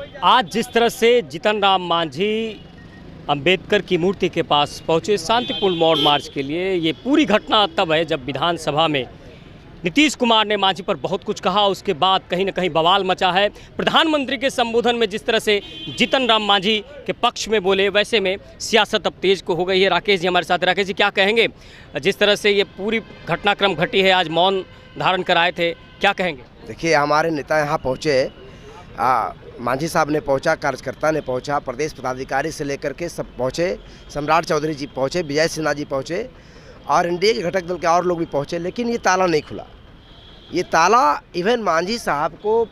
आज जिस तरह से जीतन राम मांझी अंबेडकर की मूर्ति के पास पहुंचे शांतिपूर्ण मौन मार्च के लिए, ये पूरी घटना तब है जब विधानसभा में नीतीश कुमार ने मांझी पर बहुत कुछ कहा। उसके बाद कहीं ना कहीं बवाल मचा है। प्रधानमंत्री के संबोधन में जिस तरह से जीतन राम मांझी के पक्ष में बोले, वैसे में सियासत अब तेज को हो गई है। राकेश जी हमारे साथ। राकेश जी, क्या कहेंगे? जिस तरह से ये पूरी घटनाक्रम घटी है, आज मौन धारण कराए थे, क्या कहेंगे? देखिए, हमारे नेता यहाँ पहुँचे, मांझी साहब ने पहुँचा, कार्यकर्ता ने पहुँचा, प्रदेश पदाधिकारी से लेकर के सब पहुँचे, सम्राट चौधरी जी पहुँचे, विजय सिन्हा जी पहुँचे और एनडीए के घटक दल के और लोग भी पहुँचे, लेकिन ये ताला नहीं खुला। ये ताला इवन मांझी साहब को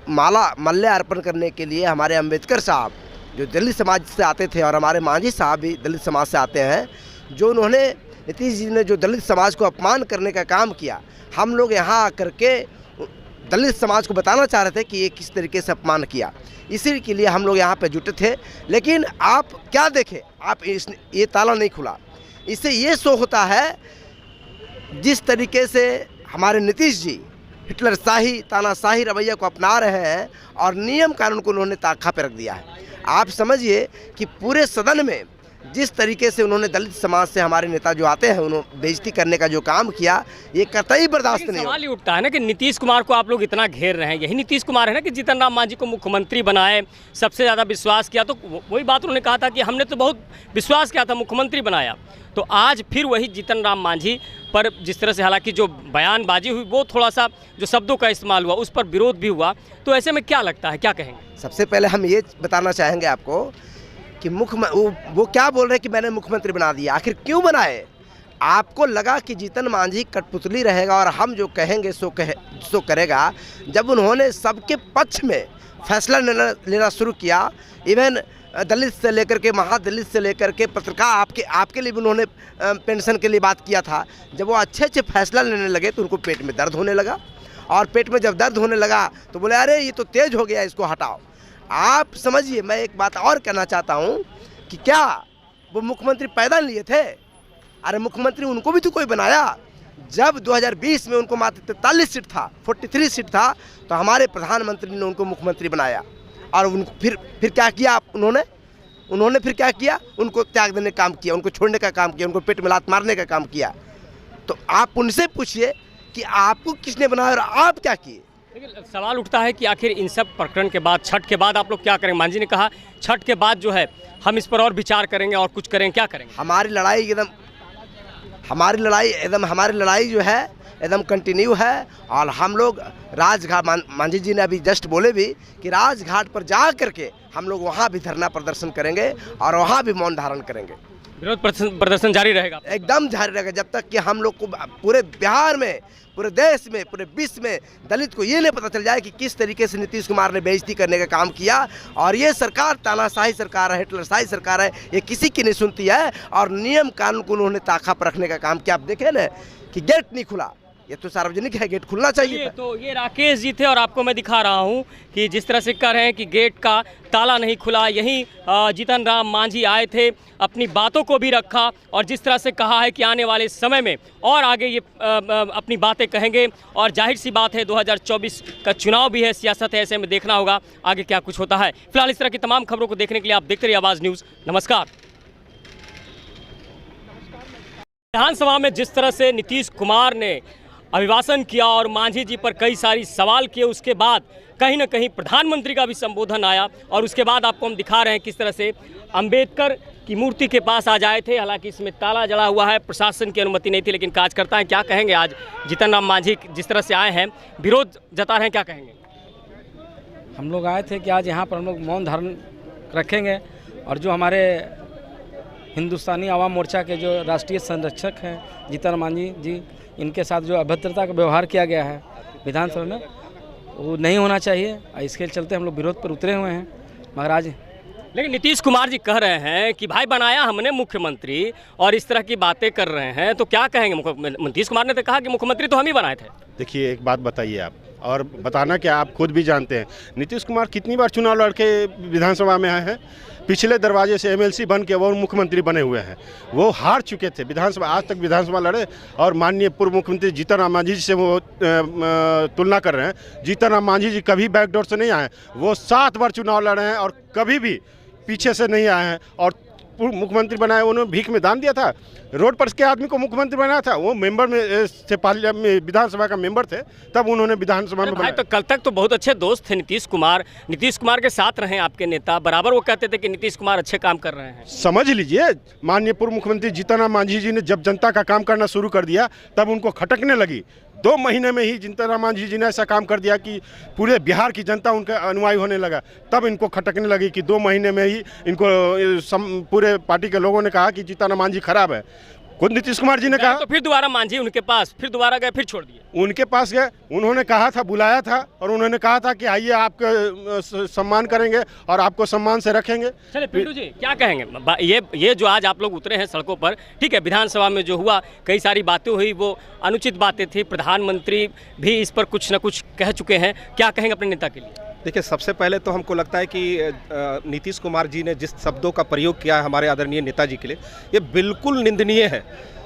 माल्य अर्पण करने के लिए हमारे अंबेडकर साहब जो दलित समाज से आते थे और हमारे मांझी साहब भी दलित समाज से आते हैं, जो उन्होंने नीतीश जी ने जो दलित समाज को अपमान करने का काम किया, हम लोग यहाँ आकर के दलित समाज को बताना चाह रहे थे कि ये किस तरीके से अपमान किया। इसी के लिए हम लोग यहाँ पे जुटे थे। लेकिन आप क्या देखें, ये ताला नहीं खुला। इससे ये शो होता है जिस तरीके से हमारे नीतीश जी हिटलर शाही तानाशाही रवैया को अपना रहे हैं और नियम कानून को उन्होंने ताक़ा पे रख दिया है। आप समझिए कि पूरे सदन में जिस तरीके से उन्होंने दलित समाज से हमारे नेता जो आते हैं उन्होंने बेइज्जती करने का जो काम किया, ये कतई बर्दाश्त नहीं। सवाल ये उठता है ना कि नीतीश कुमार को आप लोग इतना घेर रहे हैं, यही नीतीश कुमार है ना कि जीतन राम मांझी को मुख्यमंत्री बनाए, सबसे ज़्यादा विश्वास किया। तो वही बात उन्होंने कहा था कि हमने तो बहुत विश्वास किया था, मुख्यमंत्री बनाया। तो आज फिर वही जीतन राम मांझी पर जिस तरह से हालांकि जो बयानबाजी हुई वो थोड़ा सा जो शब्दों का इस्तेमाल हुआ उस पर विरोध भी हुआ, तो ऐसे में क्या लगता है, क्या कहेंगे? सबसे पहले हम ये बताना चाहेंगे आपको कि वो क्या बोल रहे हैं कि मैंने मुख्यमंत्री बना दिया। आखिर क्यों बनाए? आपको लगा कि जीतन मांझी कठपुतली रहेगा और हम जो कहेंगे सो करेगा। जब उन्होंने सबके पक्ष में फैसला लेना शुरू किया, इवन दलित से लेकर के महादलित से लेकर के पत्रकार आपके लिए भी उन्होंने पेंशन के लिए बात किया था। जब वो अच्छे फैसला लेने लगे तो उनको पेट में दर्द होने लगा, और पेट में जब दर्द होने लगा तो बोले अरे ये तो तेज हो गया, इसको हटाओ। आप समझिए, मैं एक बात और कहना चाहता हूँ कि क्या वो मुख्यमंत्री पैदा लिए थे? अरे मुख्यमंत्री उनको भी तो कोई बनाया। जब 2020 में उनको मात्र 43 सीट था, 43 सीट था, तो हमारे प्रधानमंत्री ने उनको मुख्यमंत्री बनाया। और उनको फिर क्या किया उन्होंने फिर क्या किया? उनको त्याग देने का काम किया, उनको छोड़ने का काम किया, उनको पेट में लात मारने का काम किया। तो आप उनसे पूछिए कि आपको किसने बनाया और आप क्या किए। लेकिन सवाल उठता है कि आखिर इन सब प्रकरण के बाद, छठ के बाद आप लोग क्या करेंगे? मांझी ने कहा छठ के बाद जो है हम इस पर और विचार करेंगे और कुछ करेंगे, क्या करेंगे? हमारी लड़ाई जो है एकदम कंटिन्यू है। और हम लोग राजघाट, मांझी जी ने अभी जस्ट बोले भी कि राजघाट पर जा करके हम लोग वहाँ भी धरना प्रदर्शन करेंगे और वहाँ भी मौन धारण करेंगे। विरोध प्रदर्शन जारी रहेगा? एकदम जारी रहेगा, जब तक कि हम लोग को पूरे बिहार में, पूरे देश में, पूरे विश्व में दलित को ये नहीं पता चल जाए कि किस तरीके से नीतीश कुमार ने बेइज्जती करने का काम किया। और ये सरकार तानाशाही सरकार है, हिटलरशाही सरकार है, ये किसी की नहीं सुनती है। और नियम कानून को उन्होंने ताक़ा पर रखने का काम किया। आप देखें ना कि गेट नहीं खुला, ये तो सार्वजनिक है, गेट खुलना चाहिए। तो ये राकेश जी थे और आपको मैं दिखा रहा हूँ कि जिस तरह से कह रहे हैं कि गेट का ताला नहीं खुला, यही जीतन राम मांझी आए थे, अपनी बातों को भी रखा और जिस तरह से कहा है कि आने वाले समय में और आगे ये अपनी बातें कहेंगे। और जाहिर सी बात है 2024 का चुनाव भी है, सियासत है, ऐसे में देखना होगा आगे क्या कुछ होता है। फिलहाल इस तरह की तमाम खबरों को देखने के लिए आप देखते रहिए आवाज़ न्यूज़। नमस्कार। विधानसभा में जिस तरह से नीतीश कुमार ने अभिभाषण किया और मांझी जी पर कई सारी सवाल किए, उसके बाद कहीं ना कहीं प्रधानमंत्री का भी संबोधन आया और उसके बाद आपको हम दिखा रहे हैं किस तरह से अंबेडकर की मूर्ति के पास आ जाए थे। हालांकि इसमें ताला जड़ा हुआ है, प्रशासन की अनुमति नहीं थी, लेकिन कार्यकर्ता हैं, क्या कहेंगे? आज जीतन राम मांझी जिस तरह से आए हैं, विरोध जता रहे हैं, क्या कहेंगे? हम लोग आए थे कि आज यहाँ पर हम लोग मौन धारण रखेंगे और जो हमारे हिंदुस्तानी आवाम मोर्चा के जो राष्ट्रीय संरक्षक हैं जीतन मांझी जी, इनके साथ जो अभद्रता का व्यवहार किया गया है विधानसभा में, वो नहीं होना चाहिए। इसके चलते हम लोग विरोध पर उतरे हुए हैं। मगर आज लेकिन नीतीश कुमार जी कह रहे हैं कि भाई बनाया हमने मुख्यमंत्री और इस तरह की बातें कर रहे हैं, तो क्या कहेंगे? नीतीश कुमार ने तो कहा कि मुख्यमंत्री तो हम ही बनाए थे। देखिए, एक बात बताइए आप, और बताना क्या, आप खुद भी जानते हैं नीतीश कुमार कितनी बार चुनाव लड़के विधानसभा में आए हैं। पिछले दरवाजे से एमएलसी बन के वो मुख्यमंत्री बने हुए हैं। वो हार चुके थे विधानसभा, आज तक विधानसभा लड़े और माननीय पूर्व मुख्यमंत्री जीतन राम मांझी जी से वो तुलना कर रहे हैं। जीतन राम मांझी जी कभी बैकडोर से नहीं आए, वो 7 बार चुनाव लड़े हैं और कभी भी पीछे से नहीं आए हैं। और मुख्यमंत्री बनाए, उन्होंने भीख में दान दिया था, रोड पर के आदमी को मुख्यमंत्री बनाया था। वो मेंबर में से पार्लियामेंट में विधानसभा का मेंबर थे, तब उन्होंने विधानसभा में बनाया। तो कल तक तो बहुत अच्छे दोस्त थे नीतीश कुमार के साथ रहे आपके नेता, बराबर वो कहते थे कि नीतीश कुमार अच्छे काम कर रहे हैं। समझ लीजिए, माननीय पूर्व मुख्यमंत्री जीतन राम मांझी जी ने जब जनता का काम करना शुरू कर दिया, तब उनको खटकने लगी। 2 महीने में ही जीतन राम मांझी जी ने ऐसा काम कर दिया कि पूरे बिहार की जनता उनका अनुयायी होने लगा। तब इनको खटकने लगी कि 2 महीने में ही इनको पूरे पार्टी के लोगों ने कहा कि जीतन राम मांझी खराब है। खुद नीतीश कुमार जी ने कहा, तो फिर दोबारा मांझी उनके पास, फिर दोबारा गए, फिर छोड़ दिए। उनके पास गए, उन्होंने कहा था, बुलाया था और उन्होंने कहा था कि आइए आपका सम्मान करेंगे और आपको सम्मान से रखेंगे। चलिए पिंटू जी क्या कहेंगे, ये जो आज आप लोग उतरे हैं सड़कों पर, ठीक है, विधानसभा में जो हुआ कई सारी बातें हुई, वो अनुचित बातें थी, प्रधानमंत्री भी इस पर कुछ न कुछ कह चुके हैं, क्या कहेंगे अपने नेता के लिए? देखिए, सबसे पहले तो हमको लगता है कि नीतीश कुमार जी ने जिस शब्दों का प्रयोग किया है हमारे आदरणीय नेताजी के लिए, ये बिल्कुल निंदनीय है।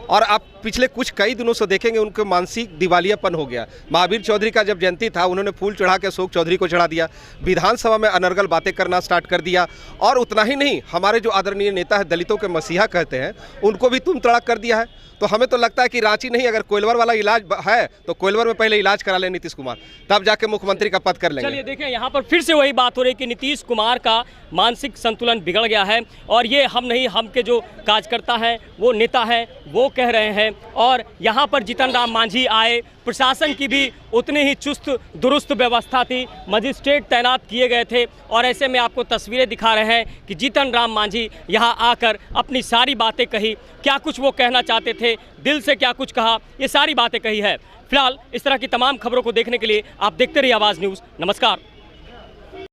और आप पिछले कई दिनों से देखेंगे उनके मानसिक दिवालियापन हो गया। महावीर चौधरी का जब जयंती था, उन्होंने फूल चढ़ा के अशोक चौधरी को चढ़ा दिया, विधानसभा में अनर्गल बातें करना स्टार्ट कर दिया। और उतना ही नहीं, हमारे जो आदरणीय नेता है, दलितों के मसीहा कहते हैं, उनको भी तुम तड़ाक कर दिया है। तो हमें तो लगता है कि रांची नहीं, अगर कोइलवर वाला इलाज है तो कोइलवर में पहले इलाज करा ले नीतीश कुमार, तब जाके मुख्यमंत्री का पद कर लेंगे। चलिए देखिए, यहाँ पर फिर से वही बात हो रही है कि नीतीश कुमार का मानसिक संतुलन बिगड़ गया है और ये हम नहीं, हम के जो कार्यकर्ता हैं, वो नेता हैं, वो कह रहे हैं। और यहाँ पर जीतन राम मांझी आए, प्रशासन की भी उतनी ही चुस्त दुरुस्त व्यवस्था थी, मजिस्ट्रेट तैनात किए गए थे और ऐसे में आपको तस्वीरें दिखा रहे हैं कि जीतन राम मांझी यहाँ आकर अपनी सारी बातें कही, क्या कुछ वो कहना चाहते थे, दिल से क्या कुछ कहा, ये सारी बातें कही है। फिलहाल इस तरह की तमाम खबरों को देखने के लिए आप देखते रहिए आवाज़ न्यूज़। नमस्कार।